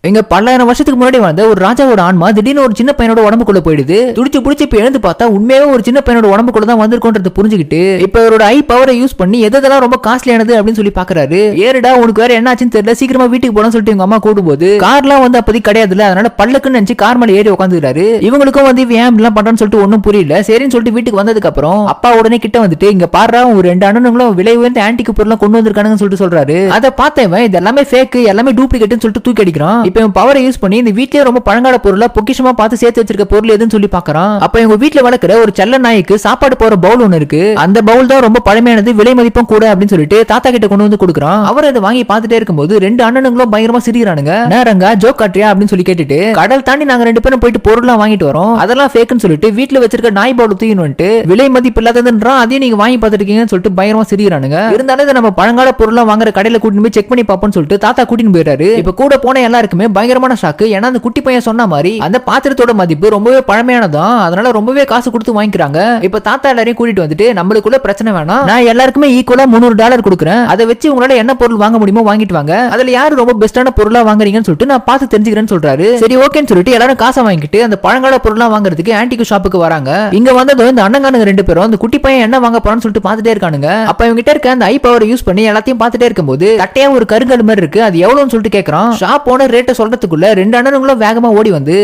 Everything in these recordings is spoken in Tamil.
எங்க பல்லாயிரம் வருஷத்துக்கு முன்னாடி வந்த ஒரு ராஜாவோட ஆன்மா திடீர்னு ஒரு சின்ன பையனோட உடம்புக்குள்ள போயிடுது. துடிச்சு புடிச்சு இப்ப எழுந்து பார்த்தா உண்மையாவே ஒரு சின்ன பையனோட உடம்புக்குள்ள தான் வந்திருக்கோன்றது புரிஞ்சுக்கிட்டு இப்ப அவரோட ஐ பவரை யூஸ் பண்ணி எதெல்லாம் ரொம்ப காஸ்ட்லியானது அப்படின்னு சொல்லி பாக்குறாரு. ஏறுடா உனக்கு வேற என்ன ஆச்சுன்னு தெரியல, சீக்கிரமா வீட்டுக்கு போறோம்னு சொல்லிட்டு எங்க அம்மா கூடும்போது கார்லாம் வந்து அப்போதைக்கு கிடையாதுல, அதனால பல்லக்குன்னு நினைச்சு கார் மேல ஏறி உட்காந்துக்கிறாரு. இவங்களுக்கும் வந்து ஏன் இப்படிலாம் பண்றான்னு சொல்லிட்டு ஒன்னும் புரியல. சரின்னு சொல்லிட்டு வீட்டுக்கு வந்ததுக்கு அப்புறம் அப்பா உடனே கிட்ட வந்துட்டு இங்க பாரு ஒரு 2 அண்ணனுங்களும் விலை உயர்ந்த ஆன்டிக் பொருள்லாம் கொண்டு வந்திருக்கானுன்னு சொல்லிட்டு சொல்றாரு. அதை பார்த்தவன் இது எல்லாமே ஃபேக், எல்லாமே டூப்ளிகேட்னு சொல்லிட்டு தூக்கி அடிக்கிறான். இப்போ இவன் பவரை யூஸ் பண்ணி இந்த வீட்லயே ரொம்ப பழங்கால பொருளா பொக்கிஷமா பார்த்து சேர்த்து வச்சிருக்க பொருள் எதுன்னு சொல்லி பாக்குறான். அப்ப இவங்க வீட்டுல வளர்க்குற ஒரு செல்ல நாய்க்கு சாப்பாடு போற பவுல் ஒன்னு இருக்கு. அந்த பவுல் தான் ரொம்ப பழமையானது, விலை மதிப்பும் கூட அப்படின்னு சொல்லிட்டு தாத்தா கிட்ட கொண்டு வந்து கொடுக்குறான். அவர் அதை வாங்கி பார்த்துட்டே இருக்கும்போது 2 அண்ணனுங்களும் பயங்கரமா சிரிக்கிறானுங்க. நேரங்க ஜோக் காட்டுறியா அப்படின்னு சொல்லி கேட்டுட்டு கடல் தாண்டி நாங்க 2 பேரும் போயிட்டு பொருள்லாம் வாங்கிட்டு வரோம், அதெல்லாம் ஃபேக்னு சொல்லிட்டு வீட்டுல வச்சிருக்க நாய் பவுல் தூக்கின்னு வந்துட்டு விலை மதிப்பு இல்லாததுன்றான். அதையும் நீங்க வாங்கி பார்த்துட்டு இருக்கீங்கன்னு சொல்லிட்டு பயங்கரமா சிரிக்கிறானுங்க. இருந்தாலும் இதை நம்ம பழங்கால பொருள்லாம் வாங்குற கடையில கூட்டிட்டு போய் செக் பண்ணி பார்ப்போம்னு சொல்லிட்டு தாத்தா கூட்டின்னு போயிடாரு. இப்ப கூட போன எல்லாருக்குமே பயங்கரமான ஷாக்கு. ஏன்னா அந்த குட்டி பையன் சொன்ன மாதிரி அந்த பாத்திரத்தோட மதிப்பு ரொம்பவே பழமையானதான், அதனால ரொம்பவே காசு கொடுத்து வாங்கிக்கிறாங்க. இப்ப தாத்தா எல்லாரையும் கூட்டிட்டு வந்துட்டு நம்மளுக்குள்ள பிரச்சனை வேணாம், நான் எல்லாருக்குமே ஈக்குவலா $300 கொடுக்குறேன், அதை வச்சு உங்களால என்ன பொருள் வாங்க முடியுமோ வாங்கிட்டு வாங்க, அதுல யாரு ரொம்ப பெஸ்டான பொருளா வாங்குறீங்கன்னு சொல்லிட்டு நான் பார்த்து தெரிஞ்சுக்கிறேன்னு சொல்றாரு. சரி ஓகேன்னு சொல்லிட்டு எல்லாரும் காசை வாங்கிட்டு அந்த பழங்கால பொருள்லாம் வாங்குறதுக்கு ஆன்டிக் ஷாப்புக்கு வராங்க. இங்க வந்ததும் இந்த அண்ணங்கானுங்க 2 பேரும் அந்த குட்டி பையன் என்ன வாங்க போறான்னு சொல்லிட்டு பார்த்துட்டே இருக்கானுங்க. அப்ப இவங்க கிட்ட இருக்க அந்த ஐ பவர் யூஸ் பண்ணி எல்லாத்தையும் பார்த்துட்டே இருக்கும்போது தட்டையா ஒரு கருங்கல் மாதிரி இருக்கு, அது எவ்வளவுன்னு சொல்லிட்டு கேக்குறான். ஷாப் ஓனர் ரேட்டை சொல்றதுக்குள்ள 2 அண்ணனுங்களும் வேகமா ஓடி வந்து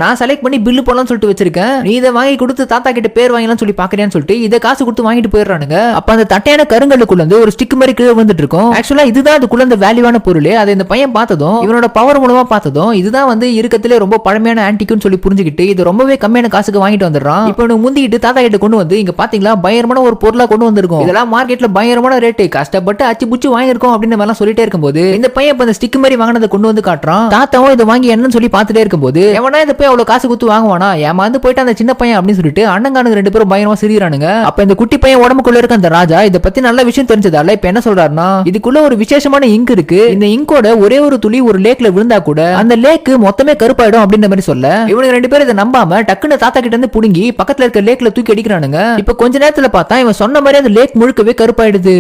நான் செலக்ட் பண்ணி பில்லு போடலாம்னு சொல்லிட்டு வச்சிருக்கேன், நீ இதை வாங்கி கொடுத்து தாத்தா கிட்ட பேர் வாங்கலாம்னு சொல்லி பாக்குறேன்னு சொல்லிட்டு இதை காசு கொடுத்து வாங்கிட்டு போயிடுறானுங்க. அப்ப அந்த தட்டையான கருங்கல்லுக்குள்ள இருந்து ஒரு ஸ்டிக் மாதிரி கீழே வந்துட்டு இருக்கும். ஆக்சுவலா இதுதான் அதுக்குள்ள இந்த வேல்யூவான பொருள். அதை இந்த பையன் பார்த்ததும் இவனோட பவர் மூலமா பார்த்ததும் இதுதான் வந்து இருக்கத்திலே ரொம்ப பழமையான ஆன்டிக்னு சொல்லி புரிஞ்சுக்கிட்டு இது ரொம்பவே கம்மியான காசுக்கு வாங்கிட்டு வந்துடுறான். இப்போ முந்திக்கிட்டு தாத்தா கிட்ட கொண்டு வந்து இங்க பாத்தீங்களா பயங்கரமான ஒரு பொருளா கொண்டு வந்திருக்கும், இதெல்லாம் மார்க்கெட்ல பயங்கரமான ரேட்டு, கஷ்டப்பட்டு அச்சு புச்சு வாங்கிருக்கோம் அப்படின்னு எல்லாம் சொல்லிட்டே இருக்கும்போது இந்த பையன் இப்ப இந்த ஸ்டிக் மாதிரி வாங்கினதை கொண்டு வந்து காட்டுறான். தாத்தாவும் இதை வாங்கி என்னன்னு சொல்லி பார்த்துட்டே இருக்கும்போது எவனா இதை போய் அவ்வளவு காசு கொடுத்து வாங்குவானா, ஏமாந்து போயிட்டு அந்த சின்ன பையன் அப்படின்னு சொல்லிட்டு அண்ணங்கானுங்க 2 பேரும் பயங்கரமா சிரிக்கிறானுங்க. அப்ப இந்த குட்டி பையன் உடம்புக்குள்ள இருக்க அந்த ராஜா இதை பத்தி நல்ல விஷயம் தெரிஞ்சதால இப்ப என்ன சொல்றாருன்னா இதுக்குள்ள ஒரு விசேஷமான இங்க் இருக்கு, இந்த இங்கோட ஒரே ஒரு துளி ஒரு லேக்ல விழுந்தா கூட அந்த லேக் மொத்தமே கருப்பாயிடும் அப்படின்ற மாதிரி சொல்ல இவனுக்கு 2 பேரும் இதை நம்பாம டக்குன்னு தாத்தா கிட்ட இருந்து புடுங்கி பக்கத்துல இருக்க லேக்ல தூக்கி அடிக்கிறானுங்க. இப்ப கொஞ்ச நேரத்துல பார்த்தா இவன் சொன்ன மாதிரி அந்த லேக் முழுக்கவே கருப்பாயிடுது.